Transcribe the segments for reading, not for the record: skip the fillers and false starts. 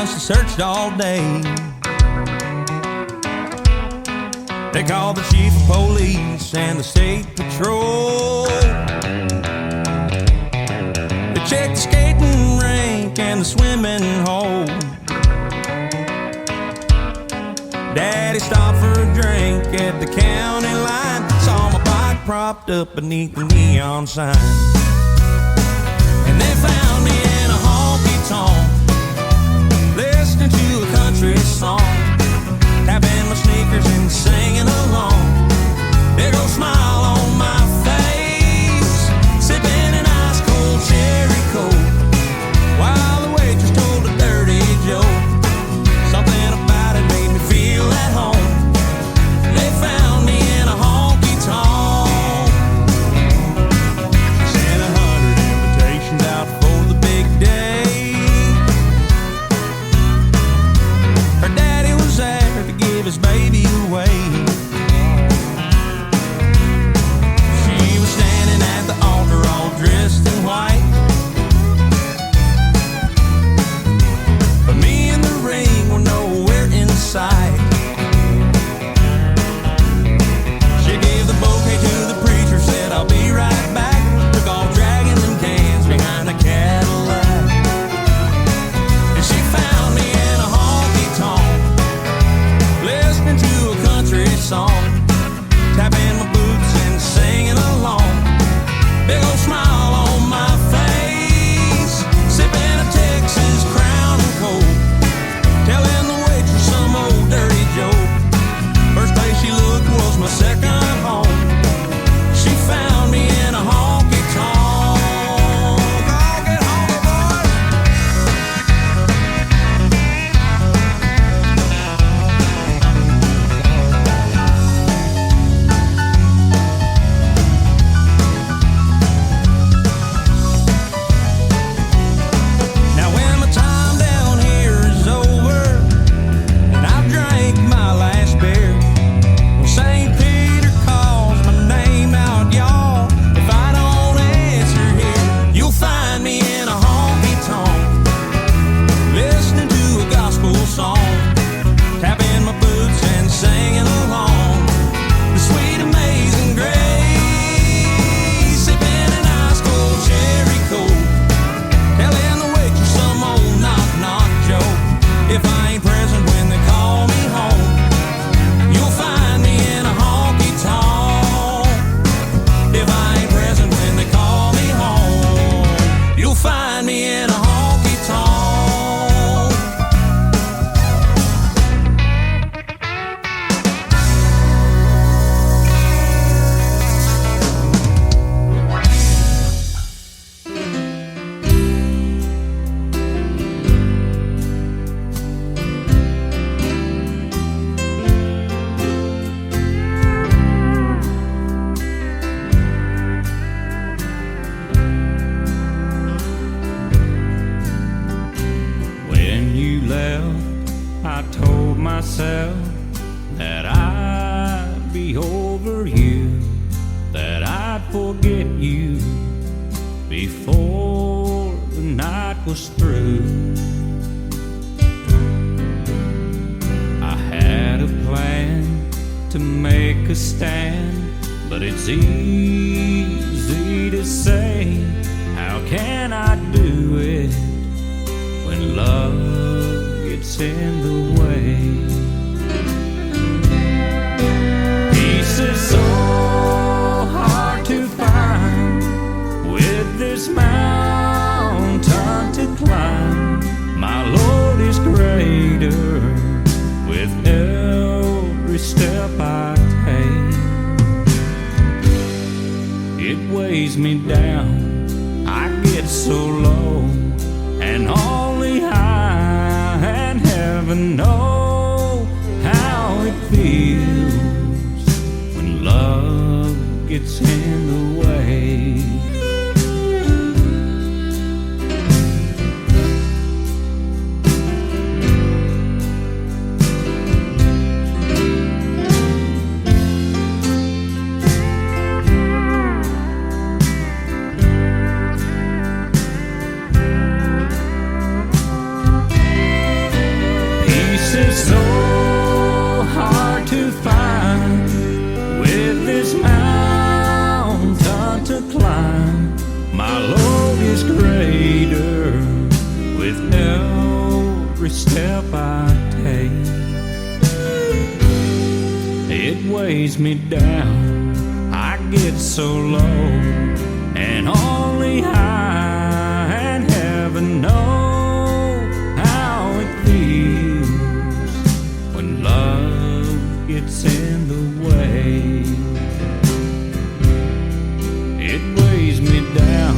house, they searched all day. They called the chief of police and the state patrol. They checked the skating rink and the swimming hole. Daddy stopped for a drink at the county line. Saw my bike propped up beneath the neon sign. And they found me in a honky-tonk, listening to a country song, tapping my sneakers and singing along. Big old smile on my face, sipping an ice cold cherry coke, while the waitress told a dirty joke. Something about it made me feel at home. They found me in a honky-tonk. Sent 100 invitations out for the big day. Her daddy was there to give his baby away. She was standing at the altar all dressed in white, but me and the ring were nowhere in sight. She gave the bouquet to the preacher, said I'll be right back. Took off dragging them cans behind a Cadillac. And she found me in a honky-tonk, listening to a country song, tapping my boots and singing along. Big old smile on my face, sipping a Texas Crown and Coke, telling the waitress some old dirty joke. First place she looked was my second home. She found me in a honky-tonk. I'll get honky, boys. Now when my time down here is over and I've drank my last beer, when St. Peter calls my name out, y'all, if I don't answer here, you'll find me in a honky-tonk, listening to a gospel song, tapping my boots and singing along. The sweet amazing grace, sipping an ice cold cherry coke, telling the waitress some old knock-knock joke. If I ain't present when they call me home, you'll find me in a honky-tonk. If I ain't present when they call me home, you'll find me in a honky-tonk. When you left, I told myself that I'd be over you, that I'd forget you before the night was through. I had a plan to make a stand, but it's easy to say, how can I do it when love gets in the way? Peace is so hard to find with this mountain to climb. My load is greater with every step I take. It weighs me down, I get so low, and only I and heaven know how it feels when love gets in the way. load is greater with every step I take. It weighs me down, I get so low, and only I and heaven know how it feels when love gets in the way. It weighs me down,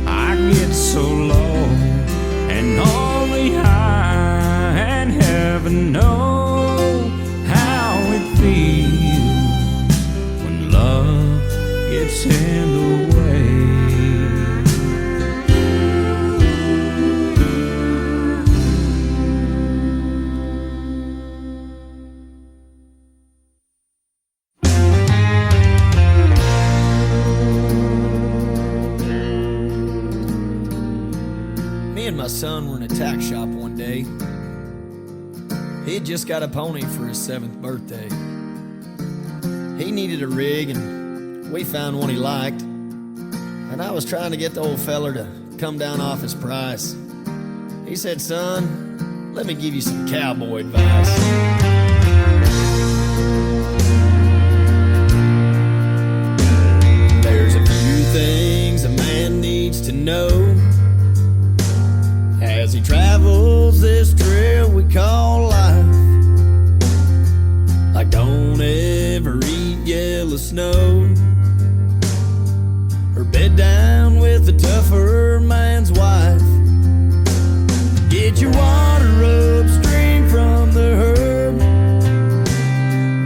I get so low, and only I and heaven know how it feels when love gets in the way. Me and my son were in a tack shop one day. He had just got a pony for his 7th birthday. He needed a rig, and we found one he liked. And I was trying to get the old feller to come down off his price. He said, "Son, let me give you some cowboy advice." There's a few things a man needs to know as he travels this trail we call life. Like don't ever eat yellow snow, or bed down with a tougher man's wife. Get your water upstream from the herb,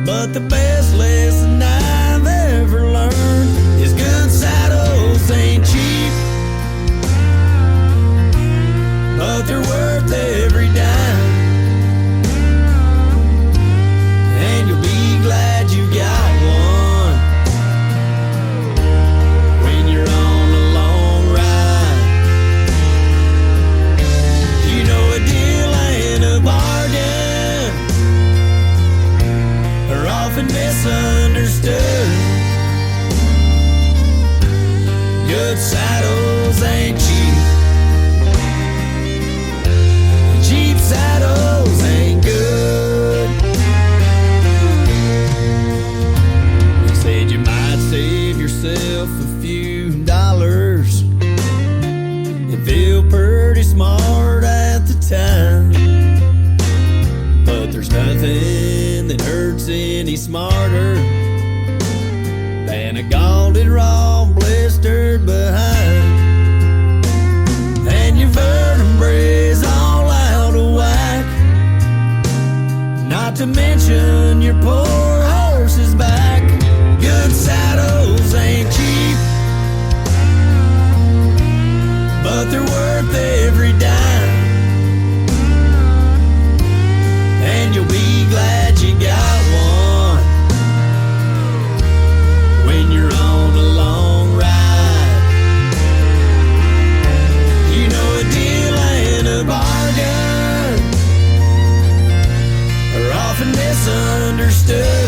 but the best lesson I've ever learned is good saddles ain't cheap, but they're worth every dime. And you'll be glad you got one when you're on a long ride. You know a deal ain't a bargain, are often misunderstood. Good saddles ain't cheap, cheap saddles ain't good. He said you might save yourself a few dollars and feel pretty smart at the time, but there's nothing that hurts any smarter than a galded raw blistered behind, and your vertebrae's all out of whack, not to mention your poor horse's back. Good saddles ain't cheap, but they're worth every dime, and you'll be glad you got one when you're on a long ride. You know a deal ain't a bargain, are often misunderstood.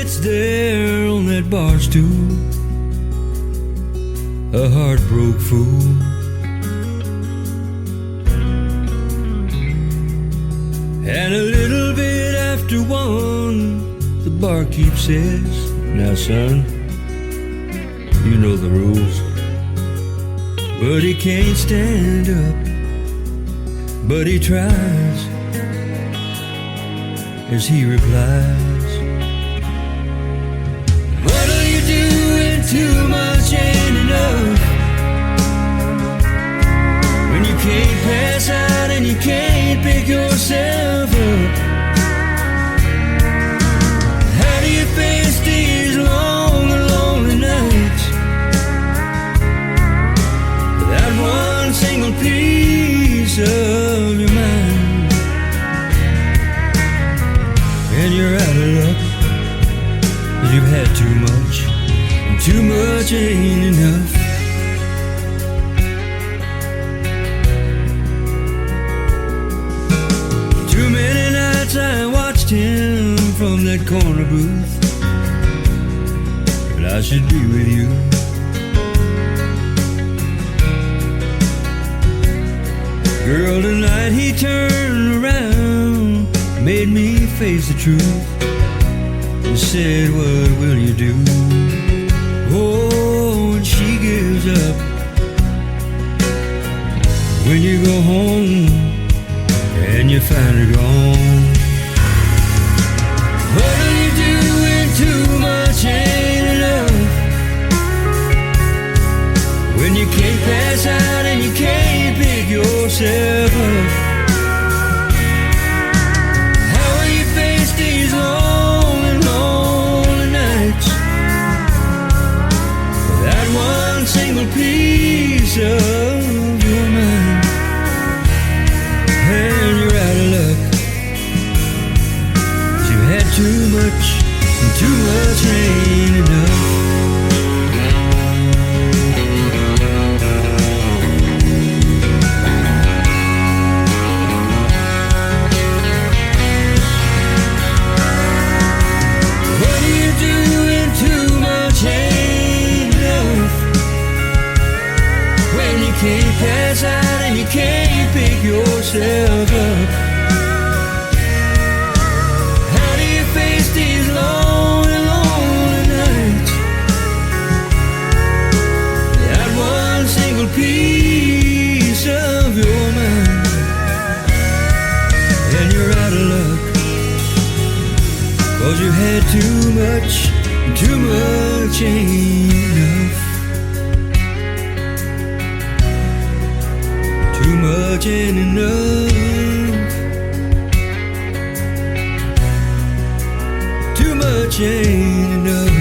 sits there on that bar stool, a heartbroken fool. And a little bit after 1, the barkeep says, "Now son, you know the rules." But he can't stand up, but he tries, as he replies, "What are you doing? Too much ain't enough. When you can't pass out and you can't pick yourself up. How do you face these long and lonely nights without one single piece of your mind? And you're out of luck, 'cause you've had too much, and too much ain't enough." Too many nights I watched him from that corner booth, but I should be with you. Girl, tonight he turned around, made me face the truth, and said, "What will you do?" Oh, and she gives up. When you go home and you find her gone. What are you doing? Too much ain't enough. When you can't pass out and you can't pick yourself up. How will you face these long and lonely nights without one single piece of your mind? And you're out of luck, 'cause you had too much, and too much ain't enough. What are you doing? Too much ain't enough. When you can't pass out and you can't pick yourself up. How do you face these lonely, lonely nights without one single piece of your mind? And you're out of luck, 'cause you had too much, and too much ain't enough. Too much ain't enough. Too much ain't enough.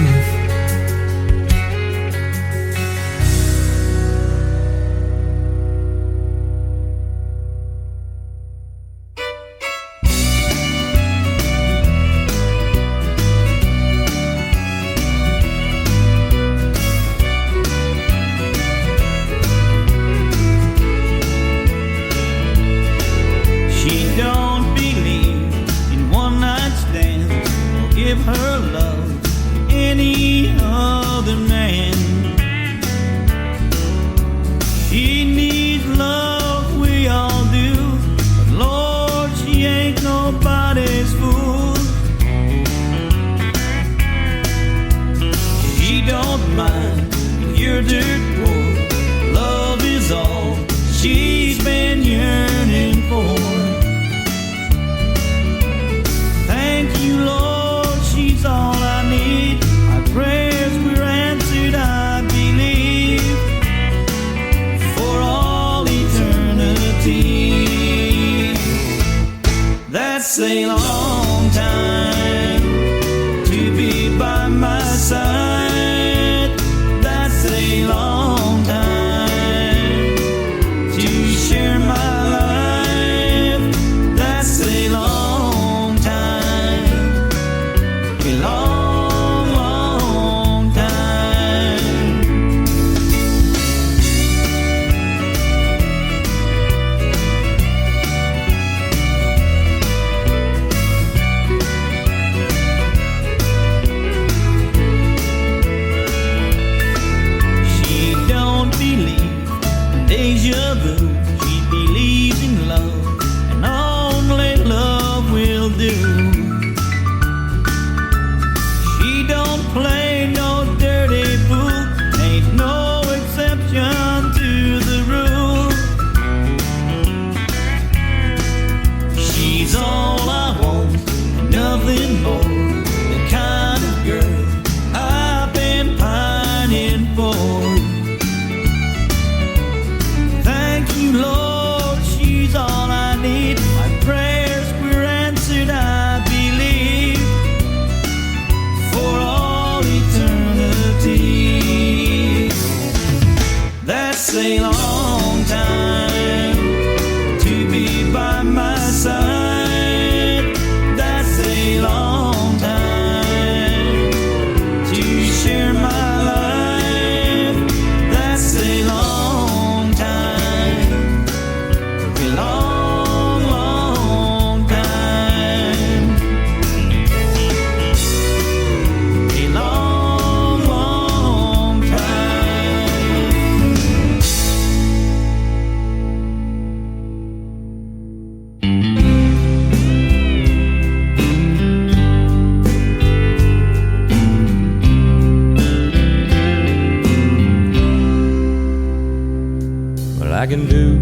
I can do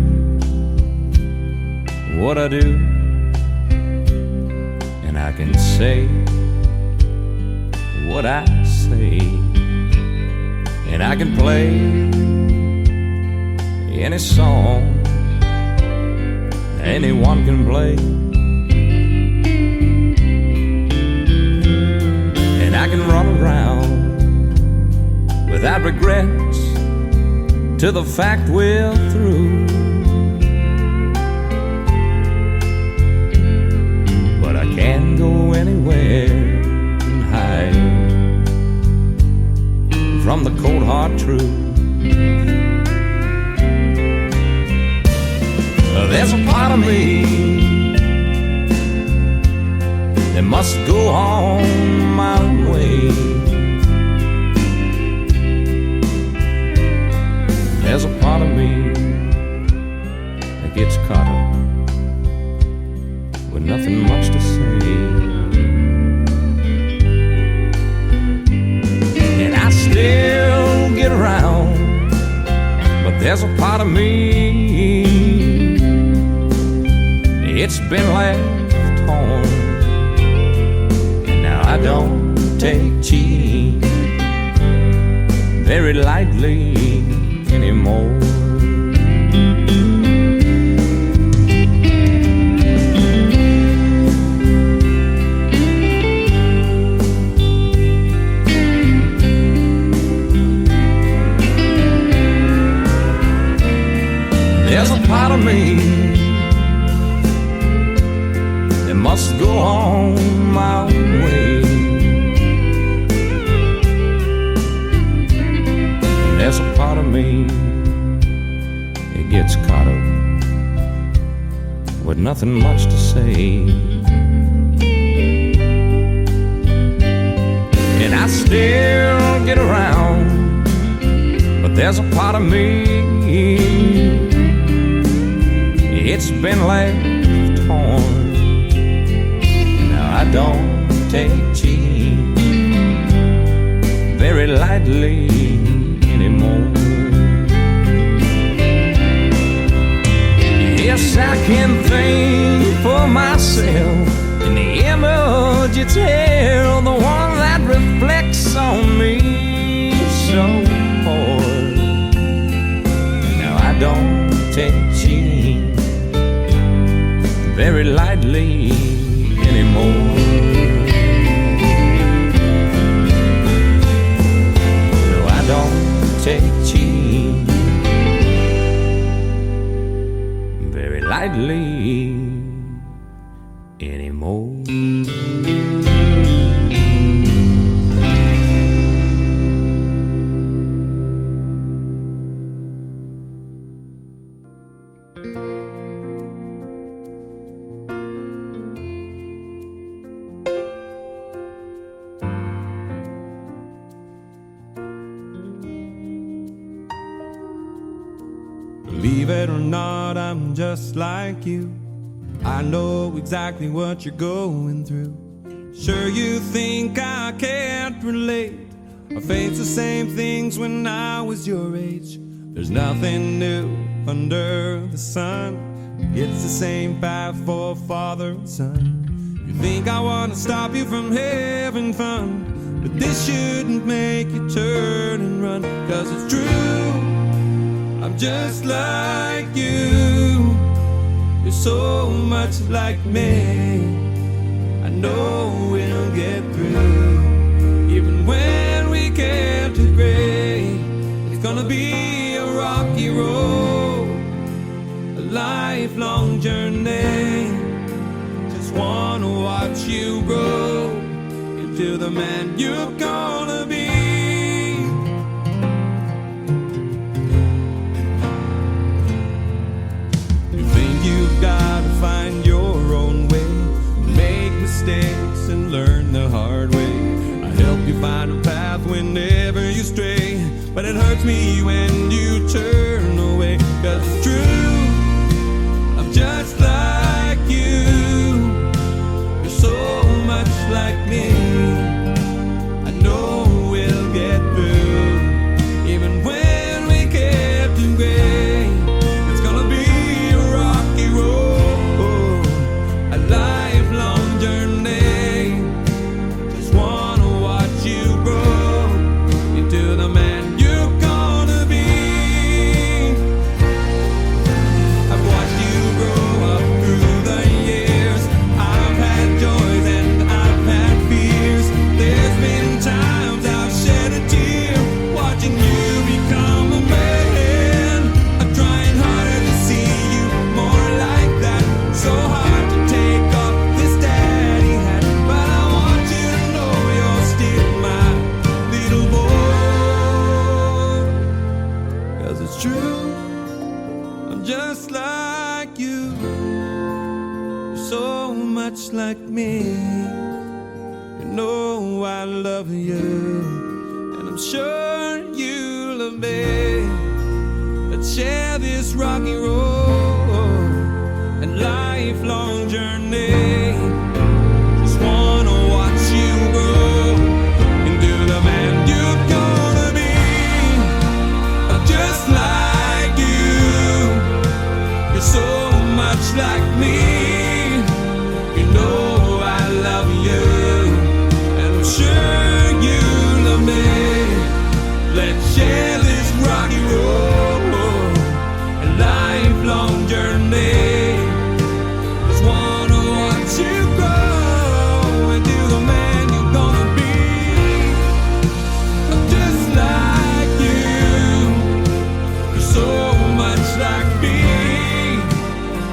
what I do, and I can say what I say, and I can play any song anyone can play, and I can run around without regrets till the fact we're through. But I can't go anywhere and hide from the cold hard truth. There's a part of me that must go on my own way. There's a part of me that gets caught up with nothing much to say, and I still get around, but there's a part of me, it's been left home, and now I don't take cheating very lightly anymore. There's a part of me that must go on my own way. There's a part of me that gets caught up with nothing much to say, and I still get around, but there's a part of me, it's been left torn. Now I don't take cheating very lightly anymore. Yes, I can think for myself in the image it's held, the one that reflects on me so hard. Now I don't take cheating very lightly anymore. No, I don't take cheating very lightly anymore. Believe it or not, I'm just like you. I know exactly what you're going through. Sure you think I can't relate. I faced the same things when I was your age. There's nothing new under the sun. It's the same path for father and son. You think I want to stop you from having fun, but this shouldn't make you turn and run. 'Cause it's true, I'm just like you. You're so much like me. I know we'll get through. Even when we can't agree, it's gonna be a rocky road, a lifelong journey. Just wanna watch you grow into the man you're gonna be. You've got to find your own way, make mistakes and learn the hard way. I help you find a path whenever you stray, but it hurts me when you turn away. 'Cause it's true, I'm just like you. You're so much like me. I know we'll get through, even when we can't agree. much like me. You know I love you, and I'm sure you love me. Let's share this rocky road and lifelong journey. Just wanna watch you grow into the man you're gonna be. Just like you, you're so much like me. You know I love you, and I'm sure you love me. Let's share this rocky road, a lifelong journey. Just wanna watch you grow into the man you're gonna be. Just like you, you're so much like me.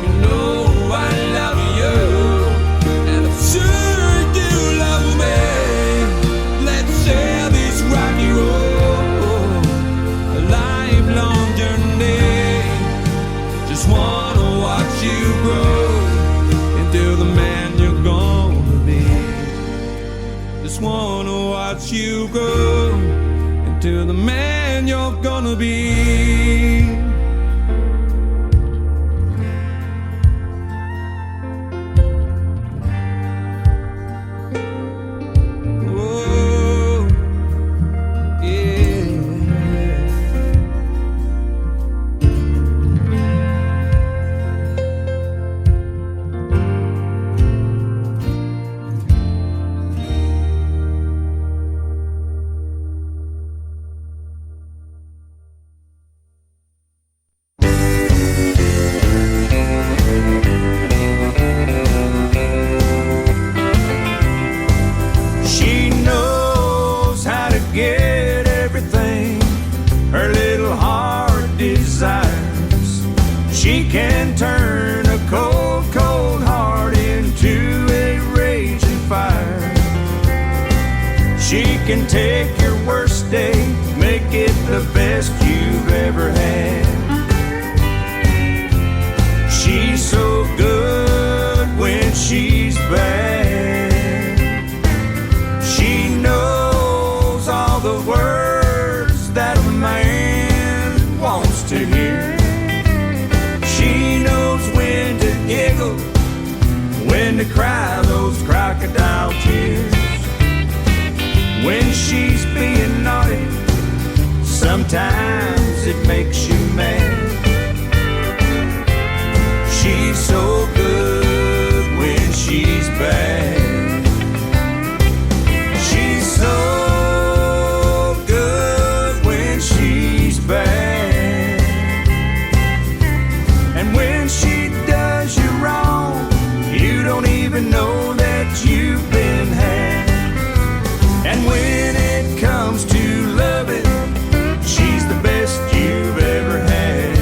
You know I love you, and I'm sure you love me. Let's share this rocky road, a lifelong journey. Just wanna watch you grow into the man you're gonna be. Just wanna watch you grow into the man you're gonna be. Oh, yeah. She knows how to get everything her little heart desires. She can turn a cold, cold heart into a raging fire. She can take your worst day, make it the best you've ever had. She's so good when she's bad. She knows all the words that a man wants to hear. She knows when to giggle, when to cry those crocodile tears. When she's being naughty, sometimes it makes you mad. She's so good when she's bad. She's so good when she's bad. And when she does you wrong, you don't even know that you've been had. And when it comes to loving, she's the best you've ever had.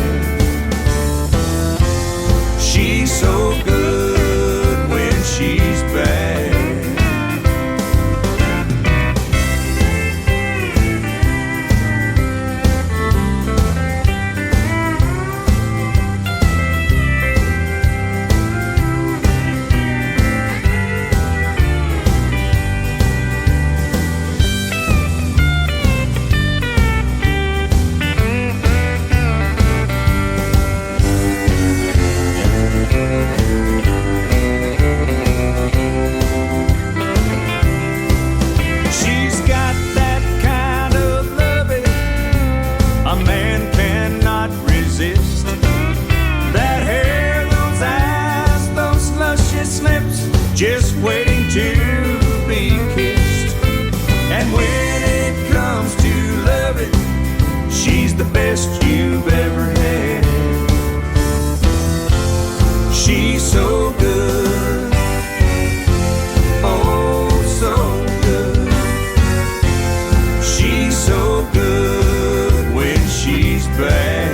She's so good when she's bad. She's got that kind of loving a man cannot resist. That hair, those eyes, those luscious lips, just waiting to be kissed. And when it comes to loving, she's the best you've ever had. She's so good, oh so good. She's so good when she's bad.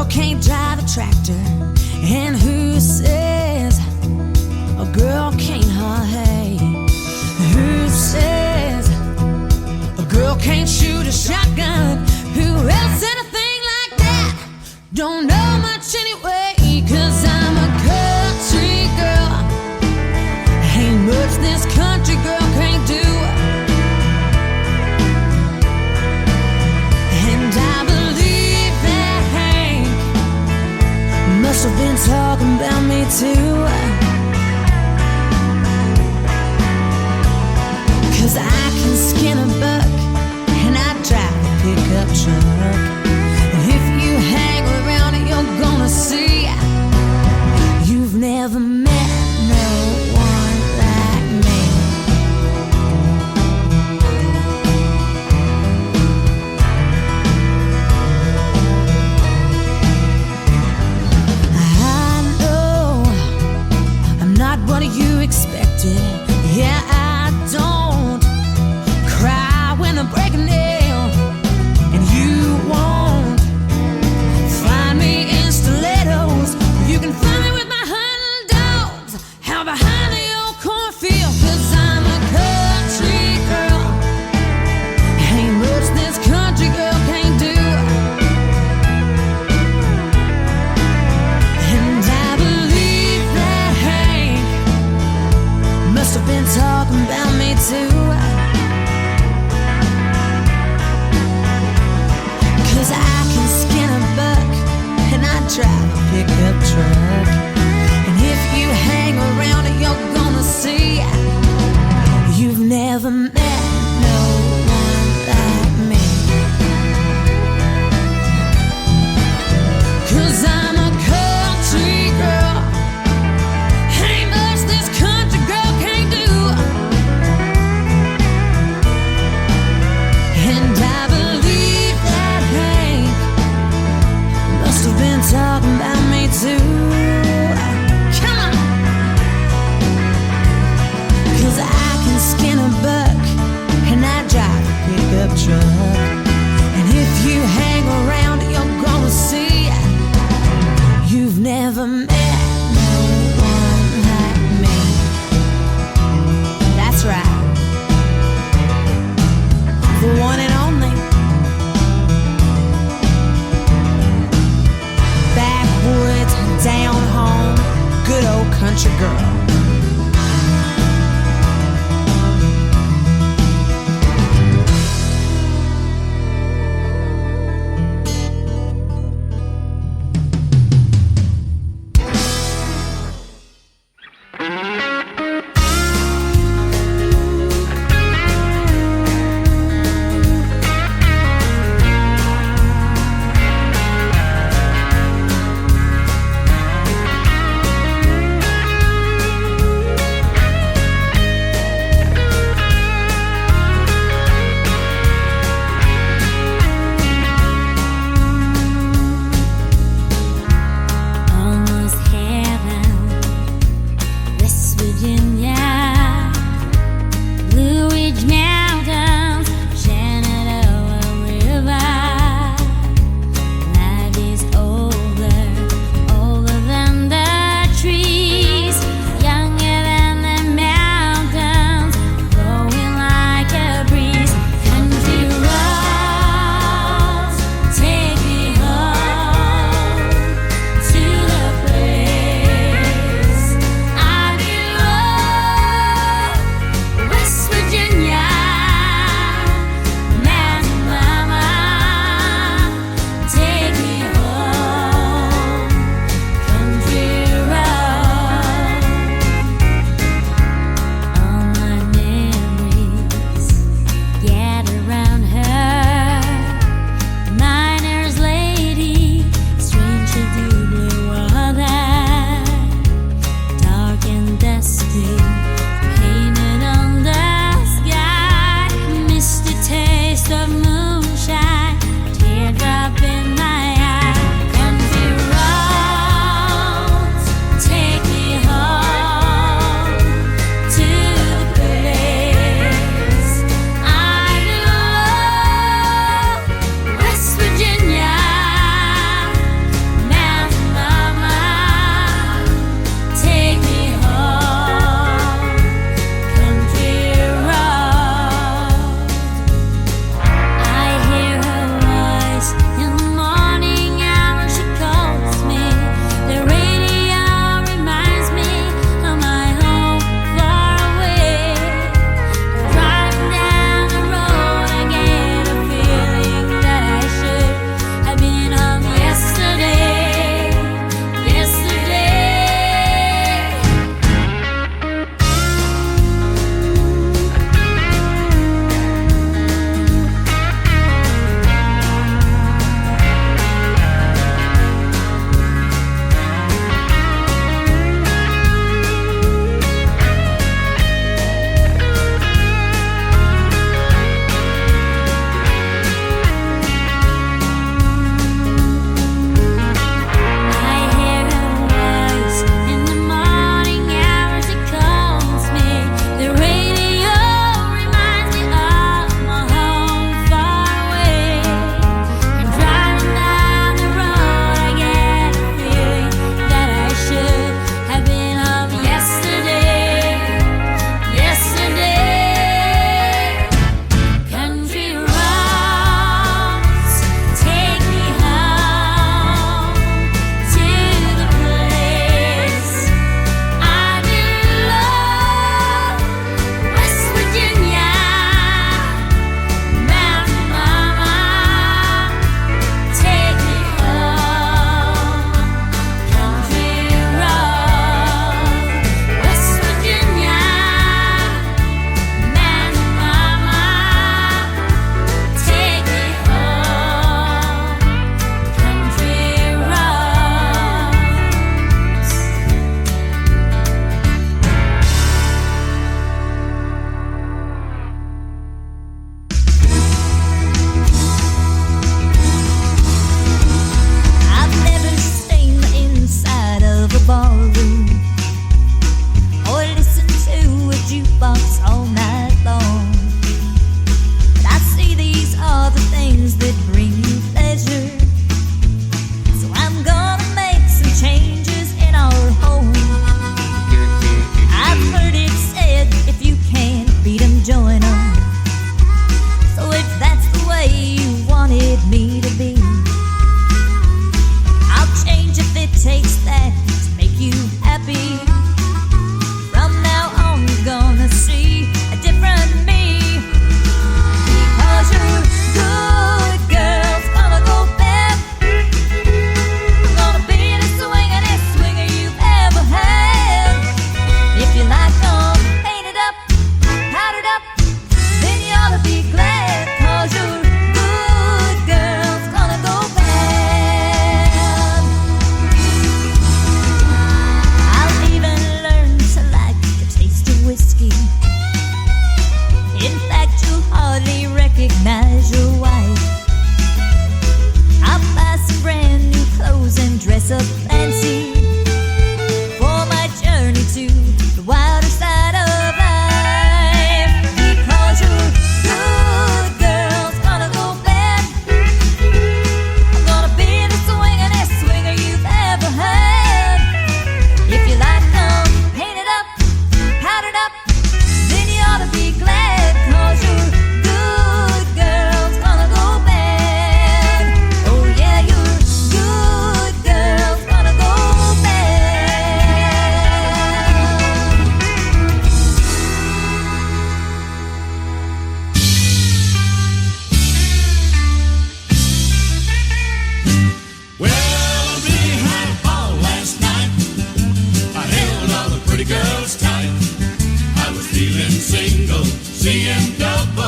girl can't drive a tractor? And who says a girl can't haul hay? Who says a girl can't shoot a shotgun? Who else said a thing like that? Don't know much anyway, 'cause I'm a country girl. Ain't much this country girl can't do. And I believe that Hank must have been talking about me too. 'Cause I can skin a buck and I drive a pickup truck. And if you hang around it, you're gonna see you've never met no one like me. I know I'm not what you expected. Yeah, I don't cry when I'm breaking nail, and you won't find me in stilettos. You can find me with my hunting dogs out behind the old cornfield, 'cause I'm a country girl. Ain't much this country girl can't do. And I believe that Hank must have been talking about me too. 'Cause I can skin a buck and I drive a pickup truck. And if you hang around it, you're gonna see you've never met no one like me. 'Cause I'm a country girl. Ain't much this country girl can't do. And I believe that Hank must have been talking about me too. Come on! 'Cause I can skin a buck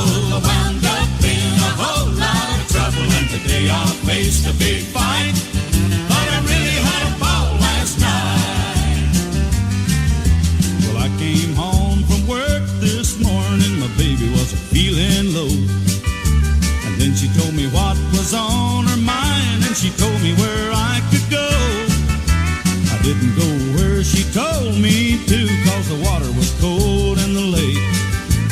double. I wound up in a whole lot of trouble, and today I faced a big fight, but I really had a ball last night. Well, I came home from work this morning, my baby was feeling low. And then she told me what was on her mind, and she told me where I could go. I didn't go where she told me to, cause the water was cold in the lake.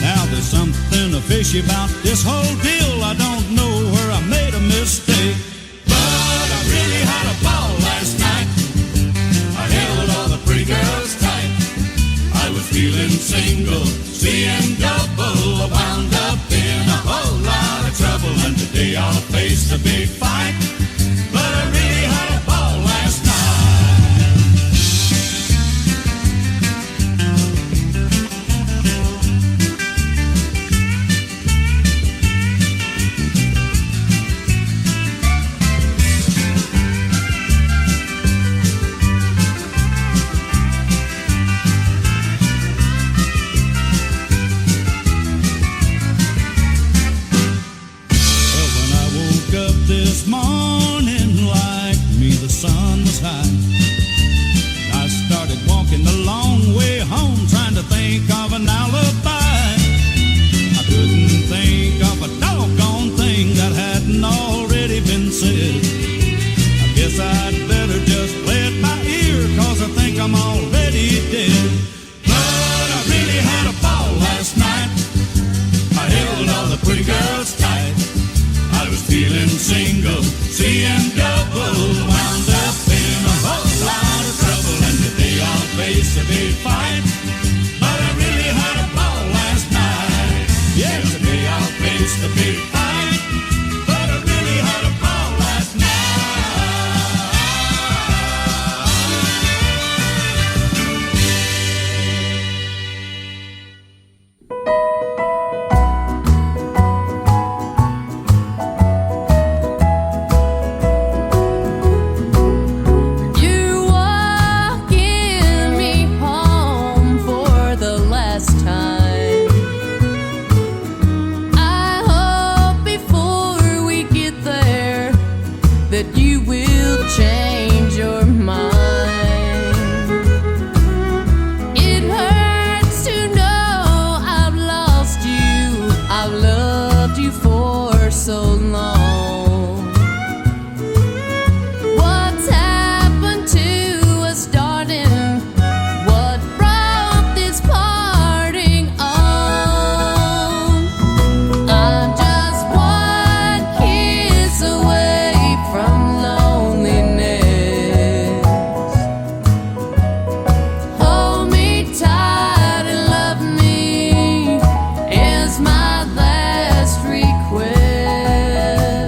Now there's something fishy about this whole deal. I don't know where I made a mistake, but I really had a ball last night. I held all the pretty girls tight. I was feeling single, seeing double. I wound up in a whole lot of trouble, and today I'll face a big fight, but I really had a ball last night. this morning like me, the sun was high. I started walking the long way home, trying to think of an alibi. I couldn't think of a doggone thing that hadn't already been said. I guess I'd better just play it by ear, cause I think I'm already dead. But I really had a ball last night. I held all the pretty girls tight. I was feeling single, seeing double, wound up in a whole lot of trouble, and today I'll face a big fight. But I really had a ball last night. Yeah, today I'll face the big fight. But I really had a ball last night. My last request.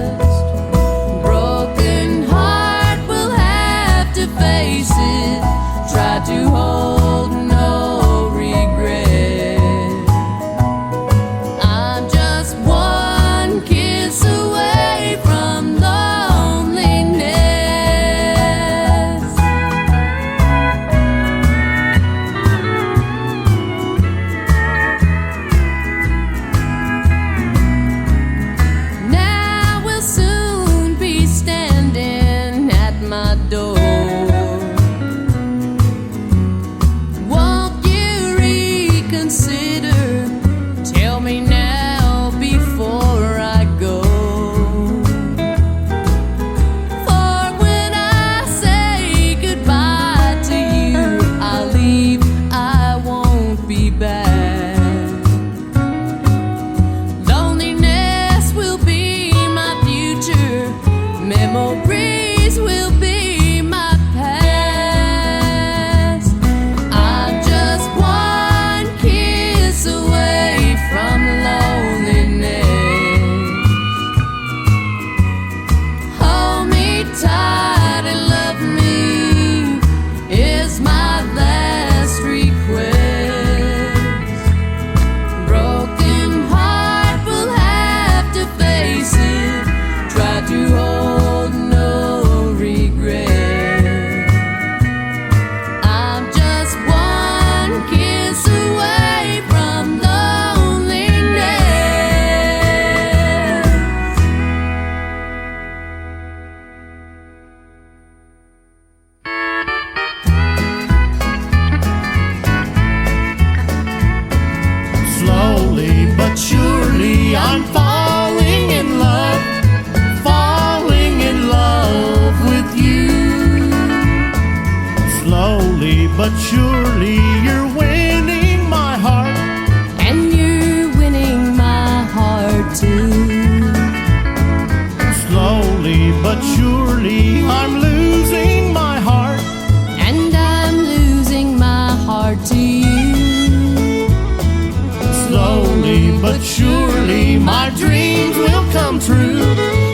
surely my dreams will come true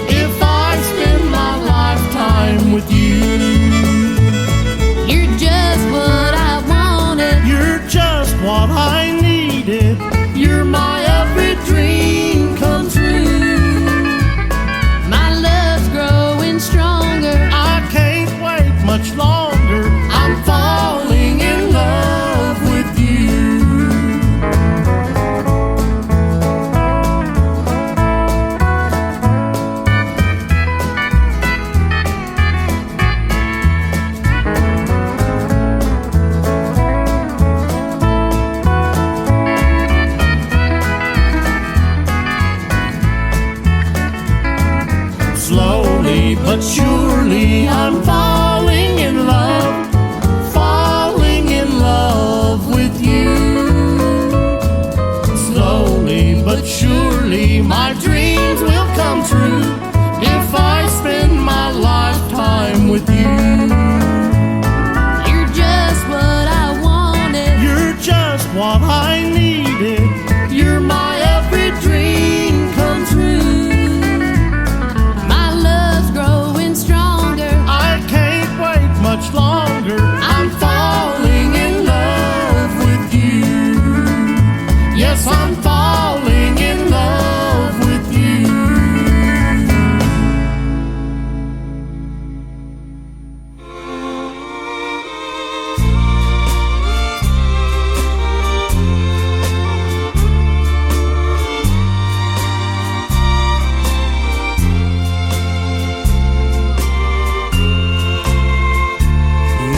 if I spend my lifetime with you. You're just what I wanted. You're just what I needed. You're my every dream come true. My love's growing stronger. I can't wait much longer. I'm falling in love with you. Slowly but surely I'm falling in love with you. Slowly but surely my dreams will come true if I spend my lifetime with you. You're just what I wanted. You're just what I needed. You're my every dream come true. My love's growing stronger. I can't wait much longer. I'm falling in love with you. Yes, I'm falling in love with you.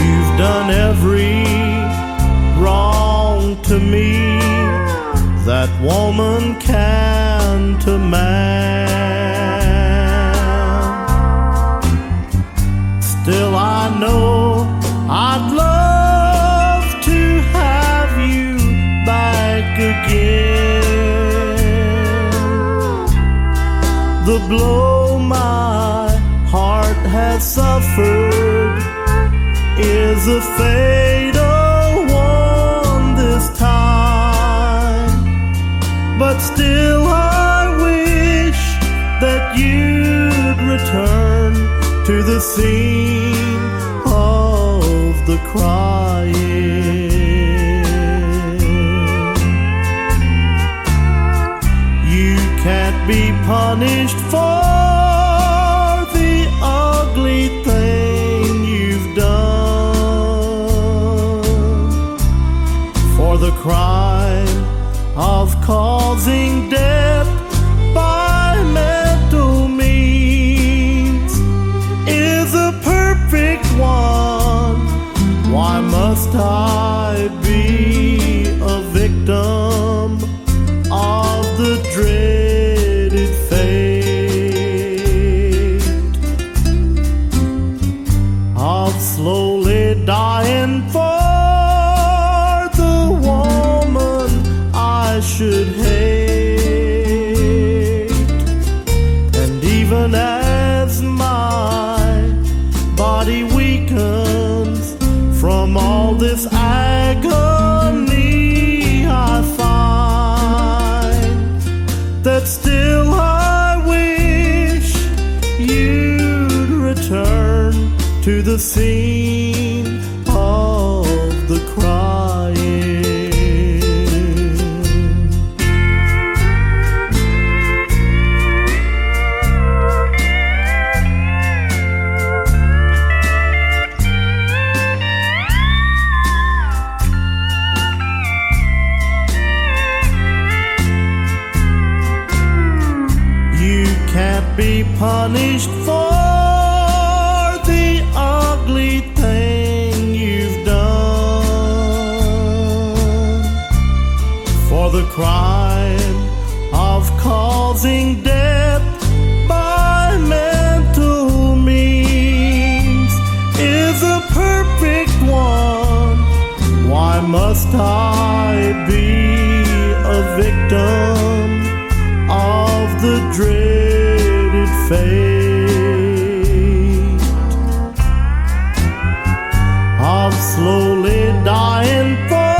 You've done every wrong to me that woman can to man. Still I know I'd love to have you back again. The blow my heart has suffered is a fatal one this time. But still I wish that you'd return to the scene of the crying. You can't be punished for the ugly thing you've done, for the crime of causing death by mental means is a perfect one. Why must I be a victim of the dreaded fate of slowly dying for the woman I should hate? And even as my body weakens from all this agony, I find that still I wish you'd return to the scene of the crying. You can't be punished for the ugly thing you've done, for the crime of causing death by mental means is a perfect one. Why must I be a victim of the dreaded fate of slowly dying for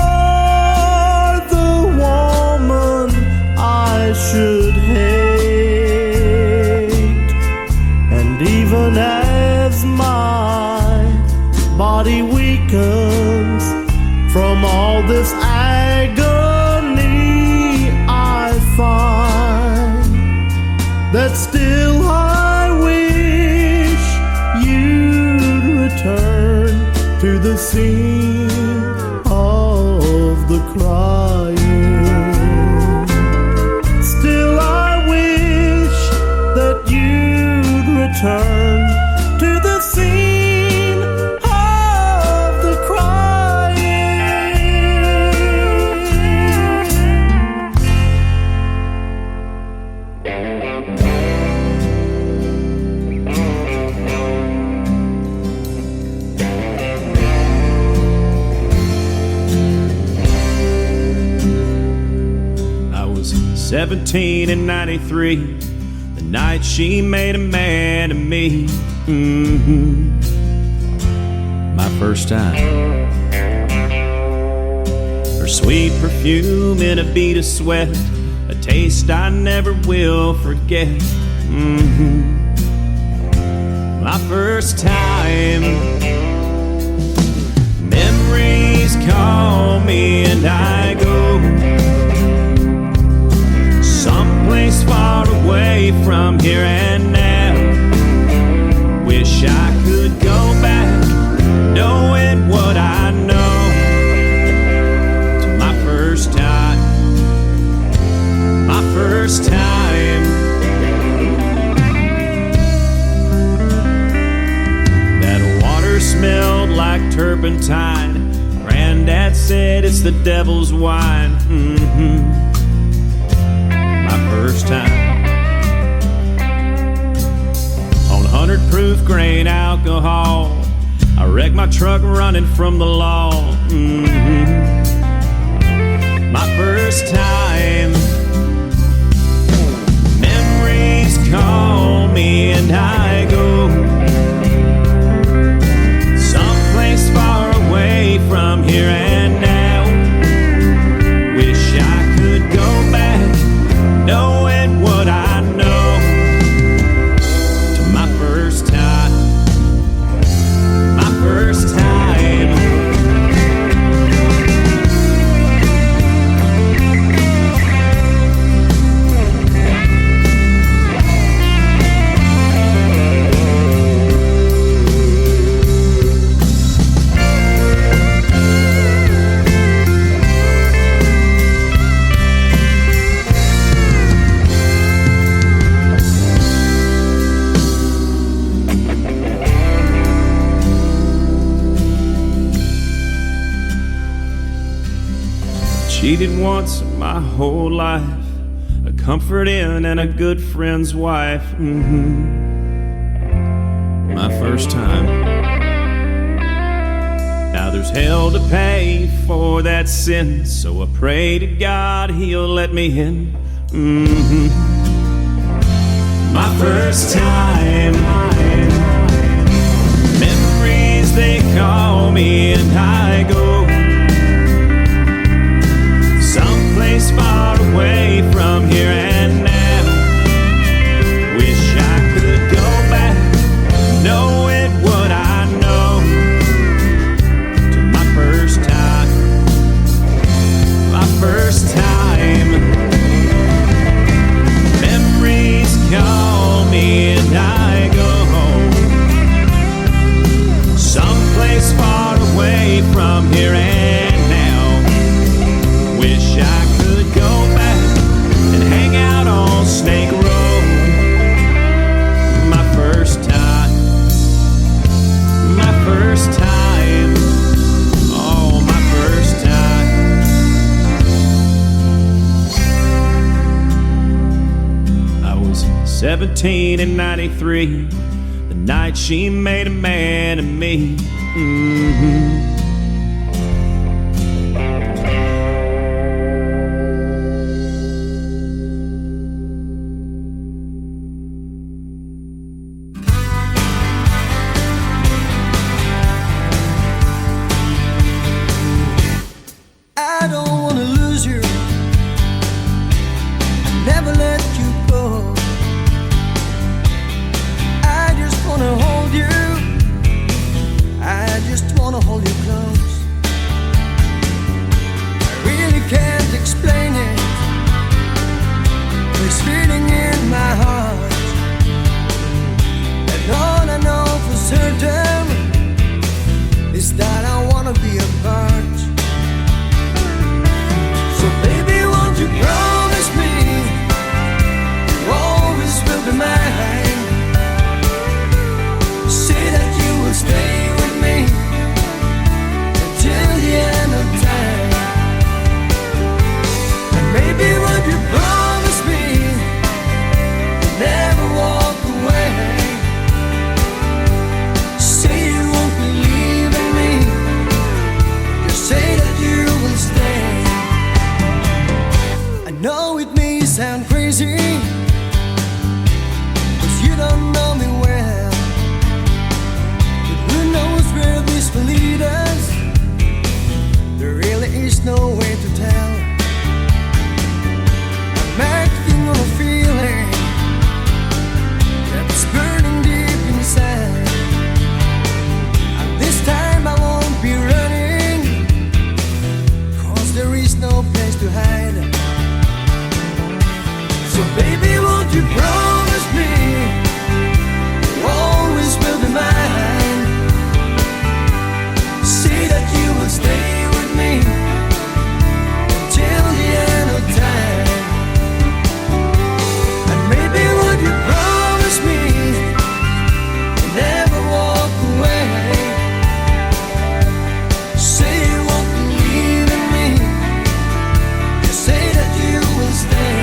the woman I should would hate. And even as my body weakens from all this agony, I find that still I wish you'd return to the scene of the crying. Still I wish that you'd return to the scene of the crying. I was 17 in 93, the night she made a man of me. My first time. Her sweet perfume in a bead of sweat, a taste I never will forget. My first time. Memories call me and I go someplace far away from here and now. Wish I could go back, knowing what I know, to my first time. My first time. That water smelled like turpentine. Granddad said it's the devil's wine. My first time. On 100 proof grain alcohol, I wrecked my truck running from the law. My first time. Memories call me and I go someplace far away from here and now. Wish I could go back, knowing what I know, to my first time. My first time. Cheated once in my whole life, a comfort in and a good friend's wife. My first time. Now there's hell to pay for that sin, so I pray to God he'll let me in. My first time. Memories they call me and I go someplace far away from here and now. Wish I could go back, knowing what I know, to my first time. My first time. Memories call me and I go someplace far away from here and now. Wish I could go back and hang out on Snake Road. My first time. My first time. Oh, my first time. I was 17 in 93, the night she made a man of me. I don't wanna lose you. I never let you there really is no way to tell. I'm acting on a feeling that's burning deep inside. And this time I won't be running, 'cause there is no place to hide. So baby, won't you promise me you always will be mine? Say that you will stay with me till the end of time. And maybe would you promise me you never walk away? Say you won't believe in me, you say that you will stay.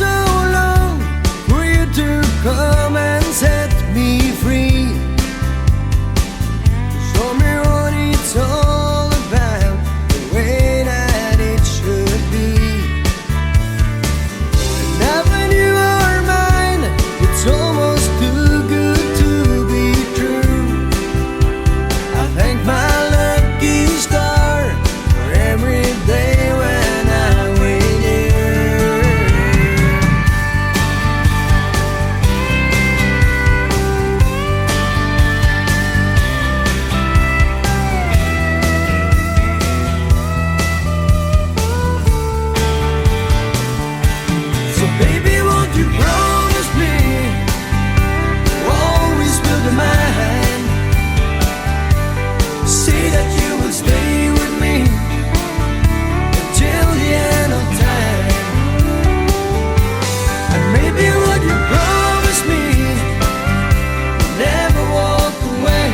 So long for you to come and set me free, to show me what it's all about, the way that it should be. And now when you are mine, it's almost too good to be true. I thank my lucky star for every day when I'm with you. Baby, won't you promise me you always will be mine? Say that you will stay with me until the end of time. And maybe would you promise me never walk away?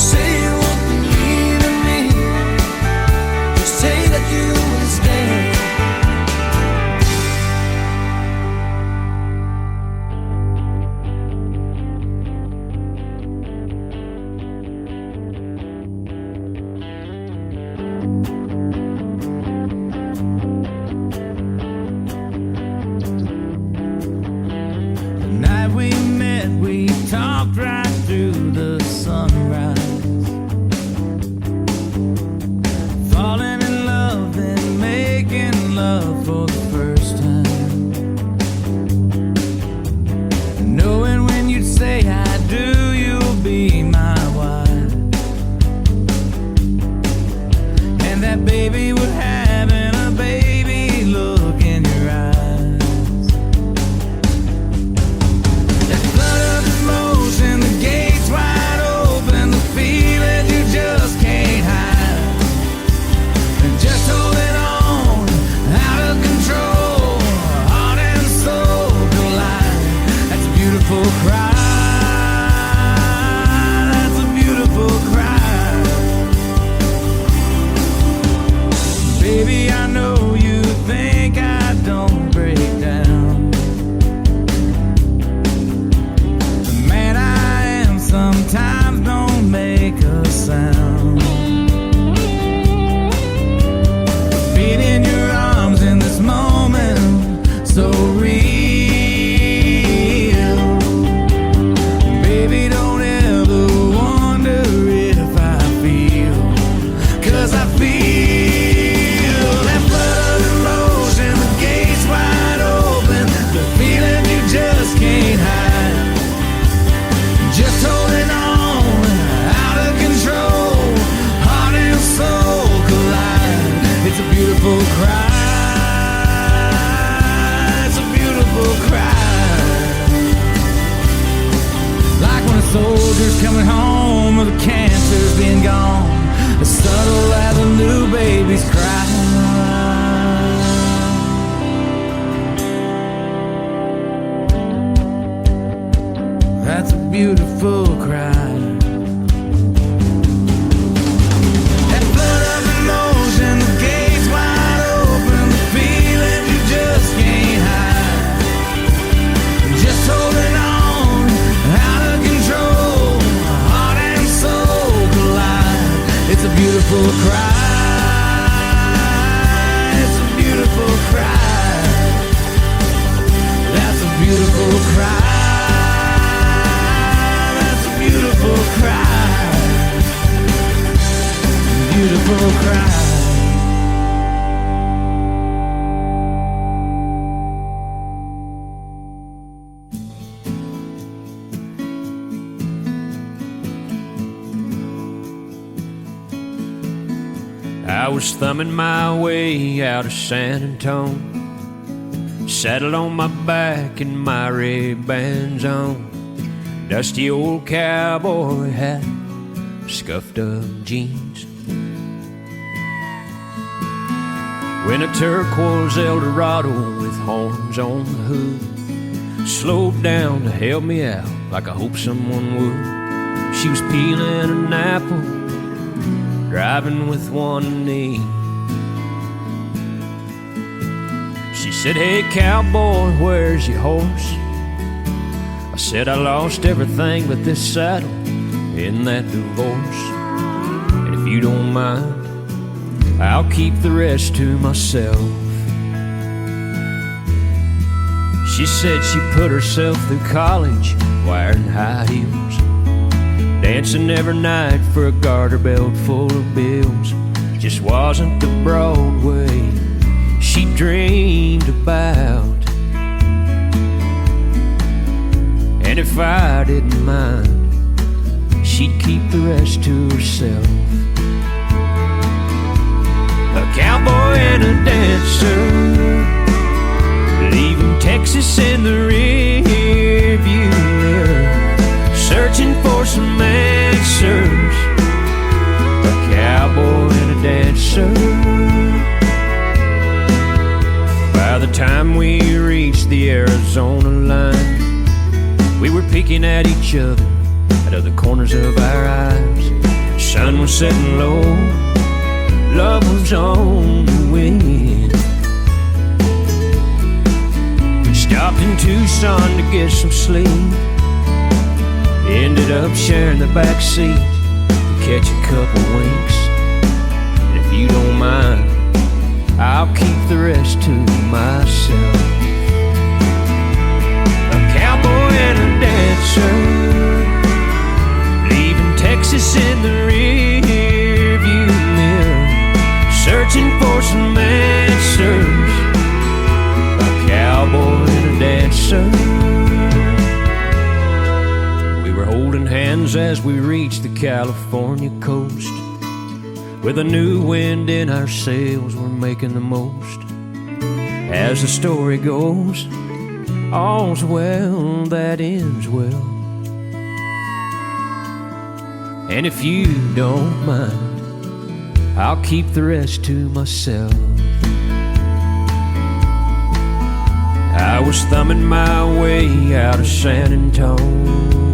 Say you won't believe in me, just say that you will stay. The night we met, we talked right through the sunrise. Falling in love and making love for the first time. Knowing when you'd say I do, you'll be my wife. And that baby would having a baby look in your eyes. That flood of emotion, the gates wide open, the feeling you just can't hide. And just holding on, out of control, heart and soul collide. That's a beautiful cry. That's a beautiful cry. Baby, I know you think I don't break down. The man I am sometimes don't make a sound. Being in your arms in this moment, so real. Baby, don't ever wonder if I feel, 'cause I feel that flood of emotion, the gates wide open, the feeling you just can't hide. Just holding on, out of control, heart and soul collide. It's a beautiful cry. It's a beautiful cry. Like when a soldier's coming home or the cancer's been gone, as subtle as a new baby's cry. That's a beautiful cry. That flood of emotion, the gates wide open, the feeling you just can't hide. Just holding on, out of control, heart and soul collide. It's a beautiful cry. I was thumbing my way out of San Antonio, saddled on my back and my Ray-Bans on, dusty old cowboy hat, scuffed up jeans. When a turquoise Eldorado with horns on the hood slowed down to help me out like I hoped someone would. She was peeling an apple, driving with one knee. She said, "Hey cowboy, where's your horse?" I said, "I lost everything but this saddle in that divorce. And if you don't mind, I'll keep the rest to myself." She said she put herself through college wearing high heels, dancing every night for a garter belt full of bills. Just wasn't the Broadway she dreamed about. And if I didn't mind, she'd keep the rest to herself. A cowboy and a dancer, leaving Texas in the rearview mirror, searching for some answers. A cowboy and a dancer. By the time we reached the Arizona line, we were peeking at each other out of the corners of our eyes. The sun was setting low, love was on the wind. We stopped in Tucson to get some sleep, ended up sharing the back seat to catch a couple winks. And if you don't mind, I'll keep the rest to myself. A cowboy and a dancer, leaving Texas in the rearview mirror, searching for some answers. A cowboy and a dancer. We were holding hands as we reached the California coast. With a new wind in our sails, we're making the most. As the story goes, all's well that ends well. And if you don't mind, I'll keep the rest to myself. I was thumbing my way out of San Antonio,